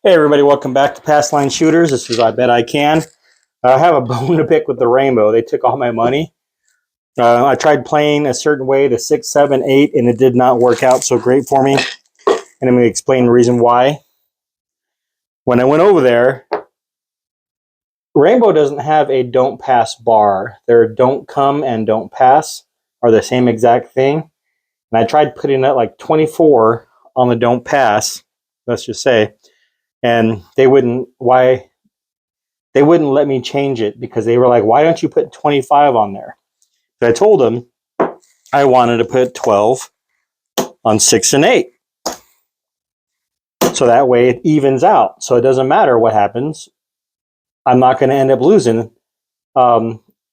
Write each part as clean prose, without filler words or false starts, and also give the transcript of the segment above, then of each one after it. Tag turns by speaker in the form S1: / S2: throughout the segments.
S1: Hey everybody, welcome back to Pass Line Shooters. This is I Bet I Can. I have a bone to pick with the Rainbow. They took all my money. I tried playing a certain way, the 6, 7, 8, and it did not work out so great for me. And I'm going to explain the reason why. When I went over there, Rainbow doesn't have a don't pass bar. Their don't come and don't pass are the same exact thing. And I tried putting it like 24 on the don't pass, let's just say, and they wouldn't let me change it because they were like, why don't you put 25 on there? So I told them I wanted to put 12 on 6 and 8. So that way it evens out. So it doesn't matter what happens. I'm not going to end up losing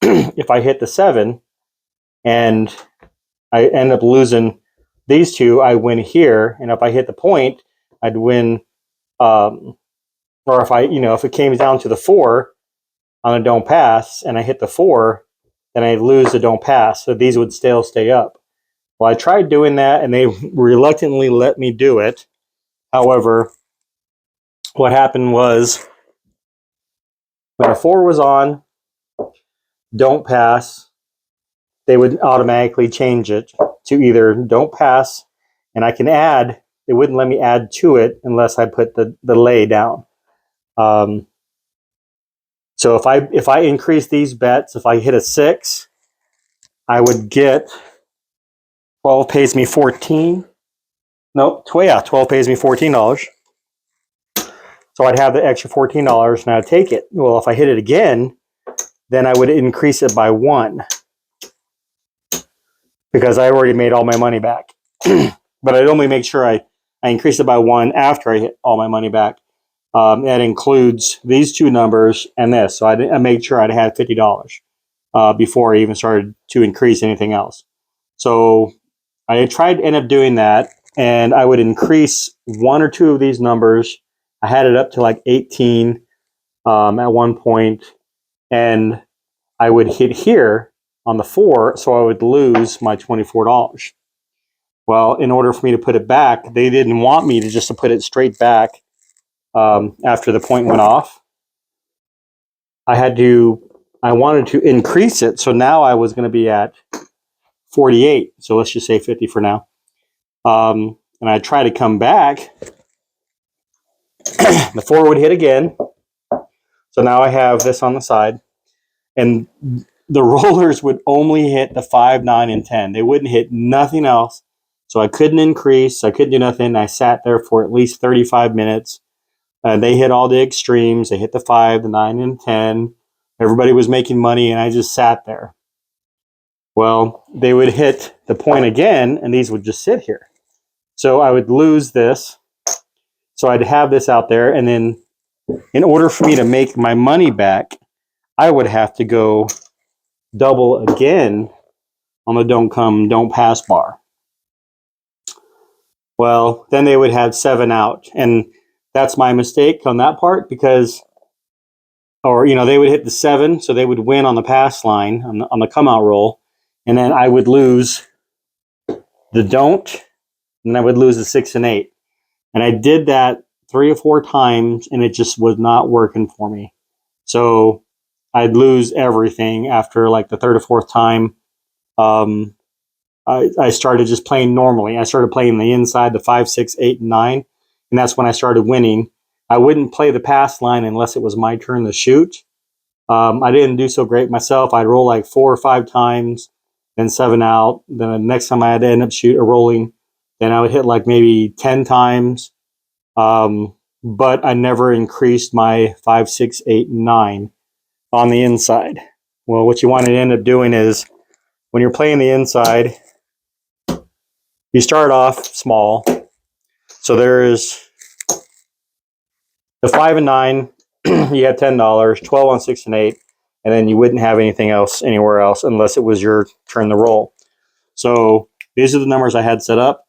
S1: if I hit the 7 and I end up losing these two, I win here. And if I hit the point, I'd win. Or if it came down to the 4 on a don't pass and I hit the 4, then I lose the don't pass. So these would still stay up. Well, I tried doing that and they reluctantly let me do it. However, what happened was when a 4 was on, don't pass, they would automatically change it to either don't pass, and I can add, they wouldn't let me add to it unless I put the lay down. So if I increase these bets, if I hit a 6, I would get 12 pays me 14. Nope, 12 pays me $14. So I'd have the extra $14 and I'd take it. Well, if I hit it again, then I would increase it by 1 because I already made all my money back. But I'd only make sure I increase it by 1 after I hit all my money back. That includes these two numbers and this. So I made sure I'd had $50 before I even started to increase anything else. So I tried to end up doing that, and I would increase 1 or 2 of these numbers. I had it up to like 18 at one point, and I would hit here on the 4, so I would lose my $24. Well, in order for me to put it back, they didn't want me to put it straight back after the point went off. I wanted to increase it, so now I was going to be at 48. So let's just say 50 for now. And I try to come back. The 4 would hit again. So now I have this on the side. And the rollers would only hit the 5, 9, and 10. They wouldn't hit nothing else. So I couldn't increase. I couldn't do nothing. I sat there for at least 35 minutes. They hit all the extremes. They hit the 5, the 9, and 10. Everybody was making money, and I just sat there. Well, they would hit the point again, and these would just sit here. So I would lose this. So I'd have this out there, and then in order for me to make my money back, I would have to go double again on the don't come, don't pass bar. Well, then they would have 7 out, and that's my mistake on that part because, they would hit the 7, so they would win on the pass line on the come out roll, and then I would lose the don't, and I would lose the 6 and 8, and I did that 3 or 4 times, and it just was not working for me. So I'd lose everything after like the 3rd or 4th time. I started just playing normally. I started playing the inside, the 5, 6, 8, and 9, and that's when I started winning. I wouldn't play the pass line unless it was my turn to shoot. I didn't do so great myself. I'd roll like 4 or 5 times, then 7 out. Then the next time I had to end up rolling, then I would hit like maybe 10 times. But I never increased my 5, 6, 8, and 9 on the inside. Well, what you want to end up doing is when you're playing the inside, you start off small. So there's the 5 and 9, you have $10, 12 on 6 and 8, and then you wouldn't have anything else anywhere else unless it was your turn to roll. So these are the numbers I had set up.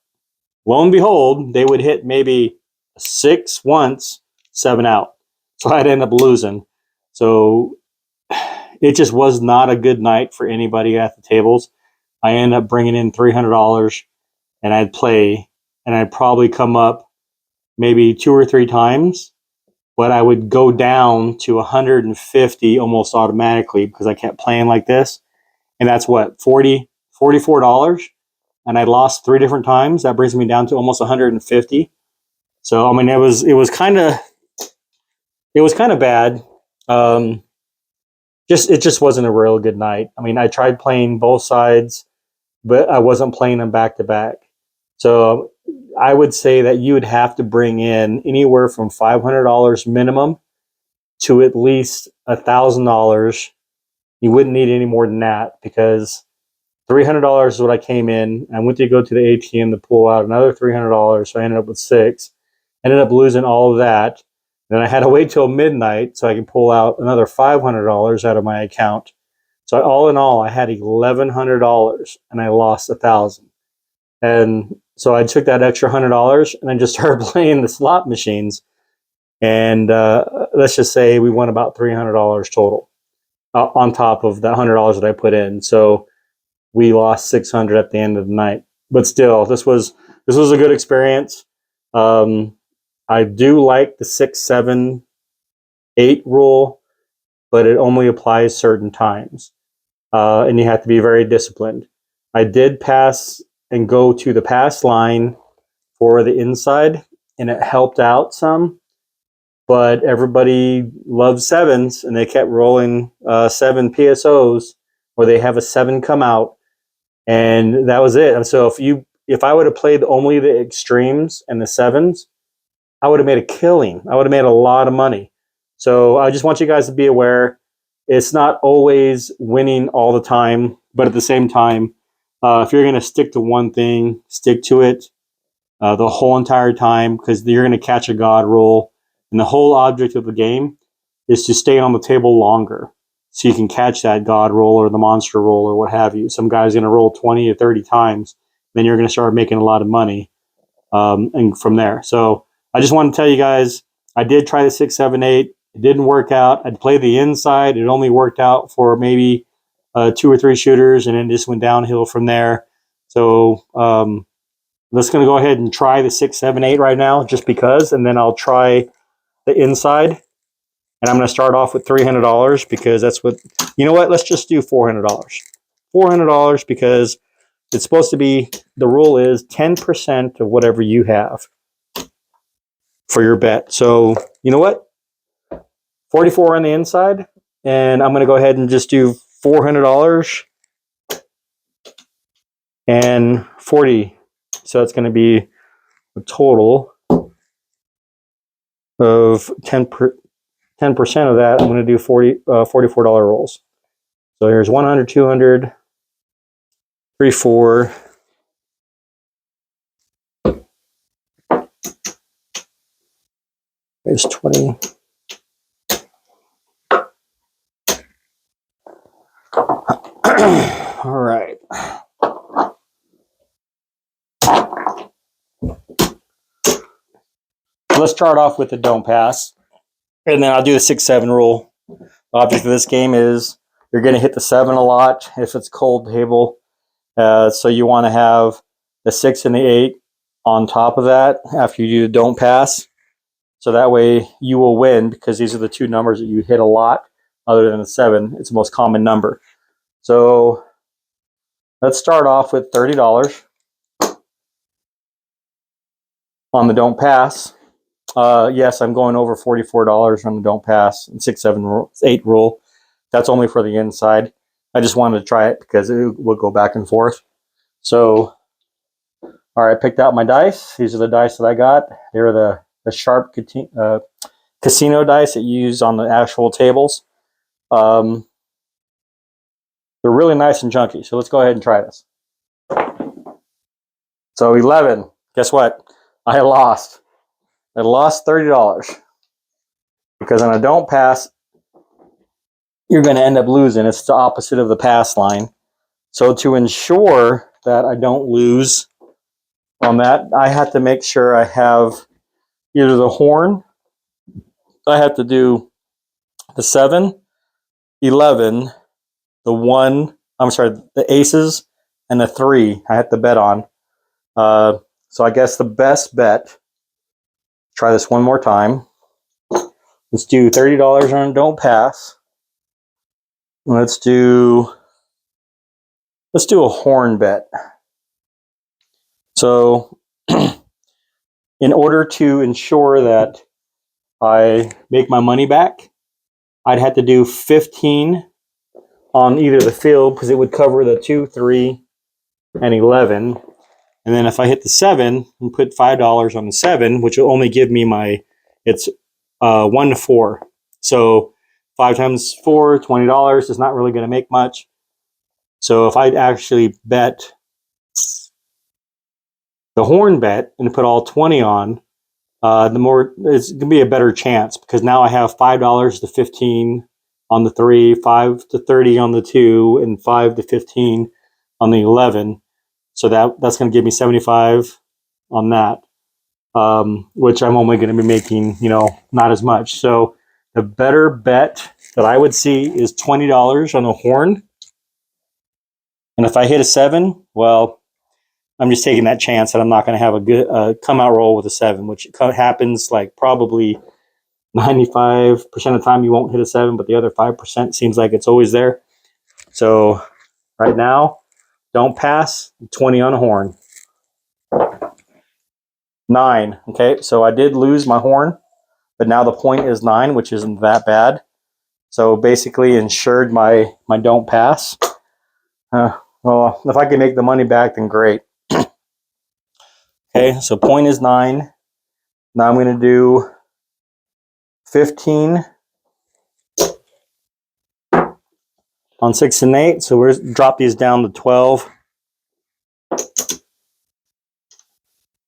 S1: Lo and behold, they would hit maybe 6 once, 7 out. So I'd end up losing. So it just was not a good night for anybody at the tables. I ended up bringing in $300, and I'd play, and I'd probably come up maybe 2 or 3 times, but I would go down to 150 almost automatically because I kept playing like this. And that's what, $44. And I lost 3 different times. That brings me down to almost 150. So I mean, it was kind of bad. It just wasn't a real good night. I mean, I tried playing both sides, but I wasn't playing them back to back. So I would say that you would have to bring in anywhere from $500 minimum to at least $1,000. You wouldn't need any more than that because $300 is what I came in. I went to go to the ATM to pull out another $300, so I ended up with $600. Ended up losing all of that. Then I had to wait till midnight so I could pull out another $500 out of my account. So all in all, I had $1,100 and I lost $1,000. And so I took that extra $100 and I just started playing the slot machines. And let's just say we won about $300 total on top of that $100 that I put in. So we lost $600 at the end of the night. But still, this was a good experience. I do like the 6, 7, 8 rule, but it only applies certain times. And you have to be very disciplined. I did pass and go to the pass line for the inside, and it helped out some. But everybody loves 7s, and they kept rolling 7 PSOs, where they have a 7 come out, and that was it. And so if I would have played only the extremes and the 7s, I would have made a killing. I would have made a lot of money. So I just want you guys to be aware. It's not always winning all the time, but at the same time, if you're going to stick to one thing, stick to it the whole entire time, because you're going to catch a God roll. And the whole object of the game is to stay on the table longer so you can catch that God roll or the monster roll or what have you. Some guy's going to roll 20 or 30 times. Then you're going to start making a lot of money and from there. So I just want to tell you guys, I did try the 6, 7, 8. It didn't work out. I'd play the inside. It only worked out for maybe 2 or 3 shooters, and it just went downhill from there. So let's going to go ahead and try the 6, 7, 8 right now, just because, and then I'll try the inside. And I'm going to start off with $300 because that's what, you know what? Let's just do $400. $400 because it's supposed to be, the rule is 10% of whatever you have for your bet. So, you know what? 44 on the inside, and I'm going to go ahead and just do $400 and 40. So it's going to be a total of 10% of that. I'm going to do $44 rolls. So here's 100, 200, 3, 4. There's 20. All right. Let's start off with the don't pass, and then I'll do the 6, 7 rule. The object of this game is you're going to hit the 7 a lot if it's cold table. So you want to have the 6 and the 8 on top of that after you do the don't pass. So that way you will win because these are the 2 numbers that you hit a lot other than the 7. It's the most common number. So let's start off with $30 on the don't pass. Yes, I'm going over $44 on the don't pass and 6, 7, 8 rule. That's only for the inside. I just wanted to try it because it will go back and forth. So, all right, I picked out my dice. These are the dice that I got. They're the sharp casino dice that you use on the actual tables. They're really nice and chunky. So let's go ahead and try this. So 11. Guess what? I lost. I lost $30 because on a don't pass, you're going to end up losing. It's the opposite of the pass line. So to ensure that I don't lose on that, I have to make sure I have either the horn. I have to do the 7, 11, the 1, the aces, and the 3 I have to bet on. So I guess the best bet, try this one more time. Let's do $30 on Don't Pass. Let's do a horn bet. So in order to ensure that I make my money back, I'd have to do 15 on either the field because it would cover the 2, 3, and 11. And then if I hit the 7 and put $5 on the 7, which will only give me it's 1 to 4. So 5 times 4, $20 is not really going to make much. So if I'd actually bet the horn bet and put all 20 on, the more it's going to be a better chance because now I have $5 to 15 on the 3, 5 to 30 on the 2, and 5 to 15 on the 11. So that's going to give me 75 on that, which I'm only going to be making, not as much. So the better bet that I would see is $20 on the horn. And if I hit a 7, well, I'm just taking that chance that I'm not going to have a good come out roll with a 7, which happens like probably 95% of the time you won't hit a 7, but the other 5% seems like it's always there. So right now, Don't Pass, 20 on a horn. 9. Okay, so I did lose my horn, but now the point is 9, which isn't that bad. So basically insured my Don't Pass. Well, if I can make the money back, then great. Okay, so point is 9. Now I'm going to do 15 on 6 and 8. So we're drop these down to 12.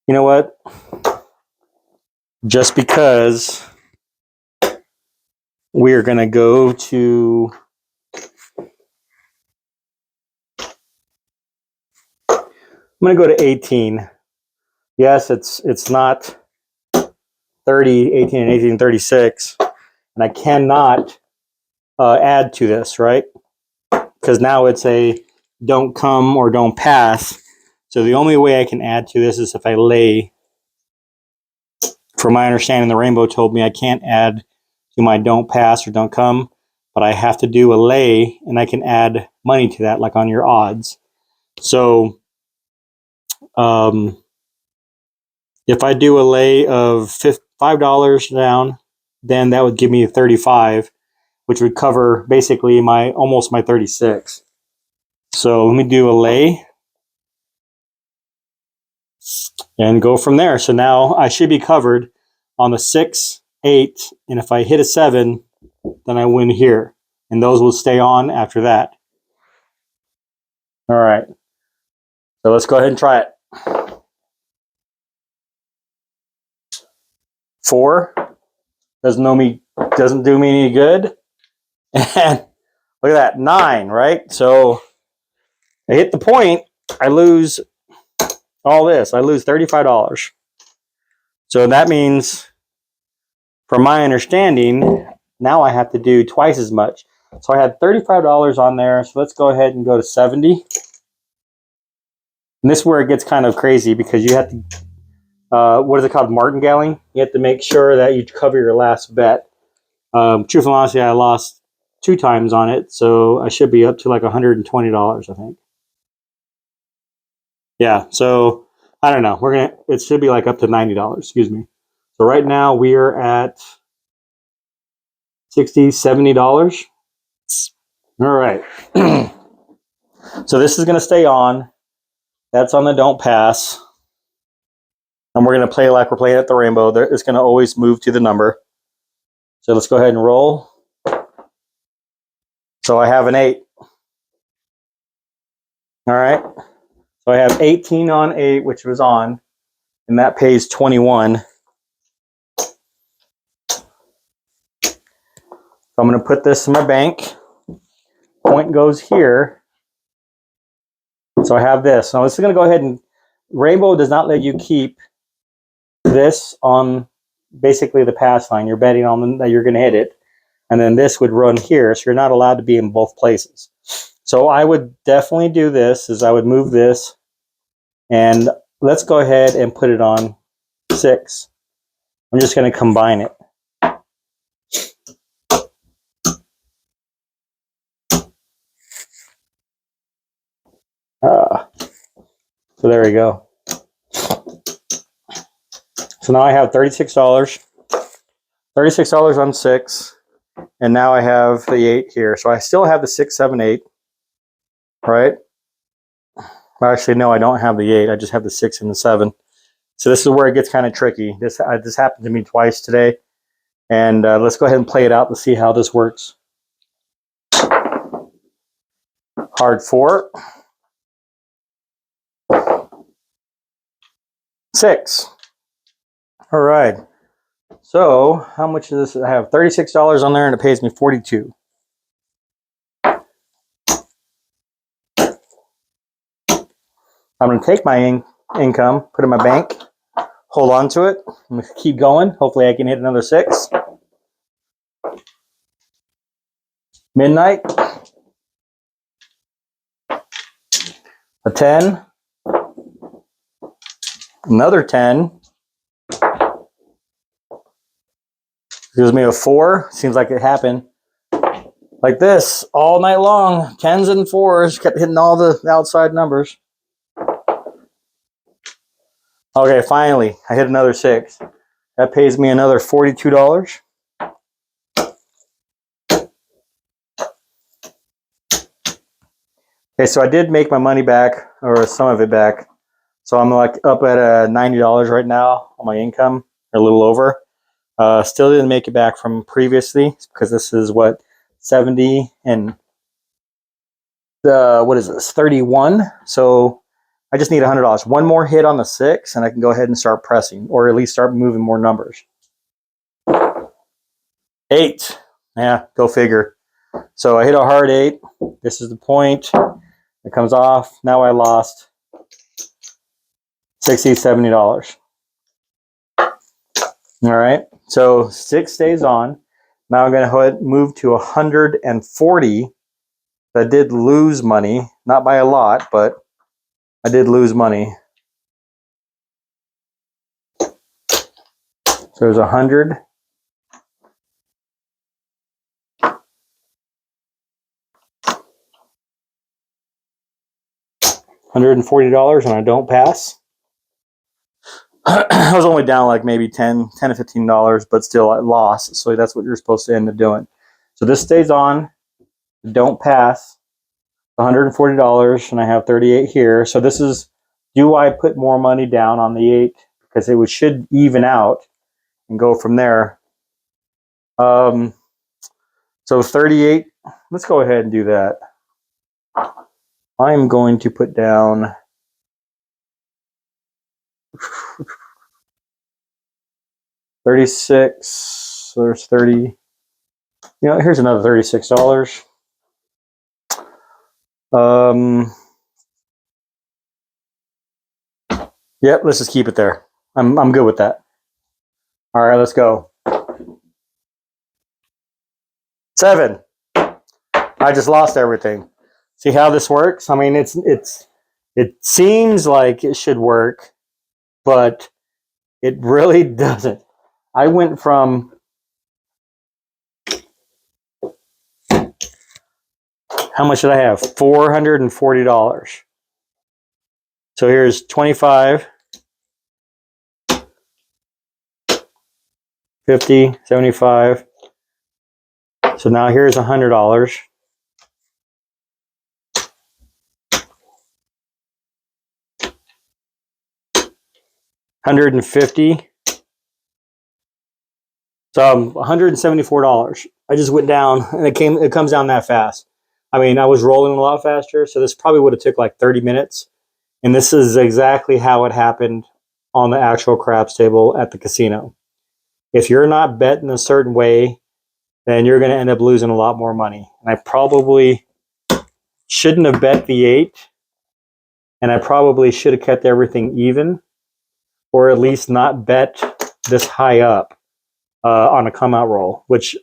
S1: You know what? Just because we're going to go to I'm going to go to 18. Yes, it's not 30, 18, and 18, 36. And I cannot add to this, right? Because now it's a don't come or don't pass. So the only way I can add to this is if I lay. From my understanding, the rainbow told me I can't add to my don't pass or don't come, but I have to do a lay, and I can add money to that, like on your odds. So if I do a lay of $5 down, then that would give me 35, which would cover basically almost my 36. So let me do a lay and go from there. So now I should be covered on the 6, 8, and if I hit a 7, then I win here. And those will stay on after that. All right. So let's go ahead and try it. 4 doesn't do me any good. And look at that, 9, right? So I hit the point, I lose all this. I lose $35. So that means, from my understanding, now I have to do twice as much. So I had $35 on there. So let's go ahead and go to 70. And this is where it gets kind of crazy because you have to, what is it called? Martingalling. You have to make sure that you cover your last bet. Truth and honestly, I lost 2 times on it. So I should be up to like $120, I think. Yeah. So I don't know. It should be like up to $90. Excuse me. So right now we are at $60, $70. All right. So this is going to stay on. That's on the Don't Pass. And we're going to play like we're playing at the rainbow. It's going to always move to the number. So let's go ahead and roll. So I have an 8. All right. So I have 18 on 8, which was on. And that pays 21. So I'm going to put this in my bank. Point goes here. So I have this. Now this is going to go ahead and Rainbow does not let you keep this on basically the pass line. You're betting on that you're going to hit it. And then this would run here. So you're not allowed to be in both places. So I would definitely do this is I would move this. And let's go ahead and put it on 6. I'm just going to combine it. So there we go. So now I have $36. $36 on 6. And now I have the 8 here. So I still have the 6, 7, 8. Right? Well, actually, no, I don't have the 8. I just have the 6 and the 7. So this is where it gets kind of tricky. This happened to me twice today. And let's go ahead and play it out to see how this works. Hard 4. 6. All right. So how much is this? I have $36 on there and it pays me $42. I'm going to take my income, put it in my bank, hold on to it. I'm going to keep going. Hopefully I can hit another 6. Midnight. A 10. Another 10. Gives me a 4. Seems like it happened like this all night long. 10s and 4s. Kept hitting all the outside numbers. Okay, finally, I hit another 6. That pays me another $42. Okay, so I did make my money back, or some of it back. So I'm like up at $90 right now on my income, or a little over. Still didn't make it back from previously because this is what 70 and what is this 31. So I just need $100. One more hit on the 6, and I can go ahead and start pressing, or at least start moving more numbers. 8. Yeah, go figure. So I hit a hard 8. This is the point. It comes off. Now I lost $60, $70. All right. So 6 stays on. Now I'm going to move to 140. I did lose money, not by a lot, but I did lose money. So there's 100. $140, and I don't pass. I was only down like maybe $10 to $15, but still I lost. So that's what you're supposed to end up doing. So this stays on. Don't pass. $140, and I have 38 here. So this is, do I put more money down on the 8? Because it should even out and go from there. So 38, let's go ahead and do that. I'm going to put down $36. So there's 30. You know, here's another $36. Yep, let's just keep it there. I'm good with that. All right, let's go. 7. I just lost everything. See how this works? I mean, it seems like it should work, but it really doesn't. I went from, how much did I have? $440. So here's 25, 50, 75. So now here's $100. $150. So $174. I just went down, and it comes down that fast. I mean, I was rolling a lot faster, so this probably would have took like 30 minutes. And this is exactly how it happened on the actual craps table at the casino. If you're not betting a certain way, then you're going to end up losing a lot more money. And I probably shouldn't have bet the 8, and I probably should have kept everything even, or at least not bet this high up on a come out roll, which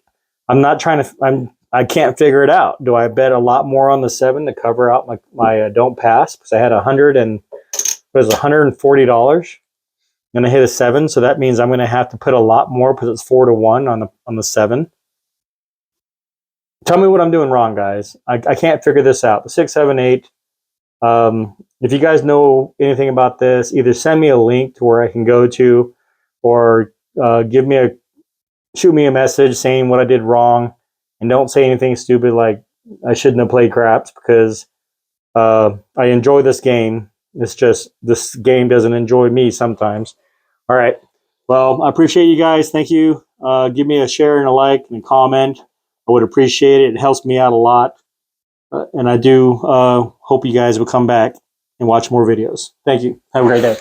S1: I'm not trying to, I can't figure it out. Do I bet a lot more on the 7 to cover out my don't pass? Because I had $140 and I hit a 7. So that means I'm going to have to put a lot more because it's 4-1 on the 7. Tell me what I'm doing wrong, guys. I can't figure this out. The 6, 7, 8. If you guys know anything about this, either send me a link to where I can go to, or shoot me a message saying what I did wrong, and don't say anything stupid like I shouldn't have played craps, because I enjoy this game. It's just this game doesn't enjoy me sometimes. All right. Well, I appreciate you guys. Thank you. Give me a share and a like and a comment. I would appreciate it. It helps me out a lot. And I do hope you guys will come back and watch more videos. Thank you. Have a great day.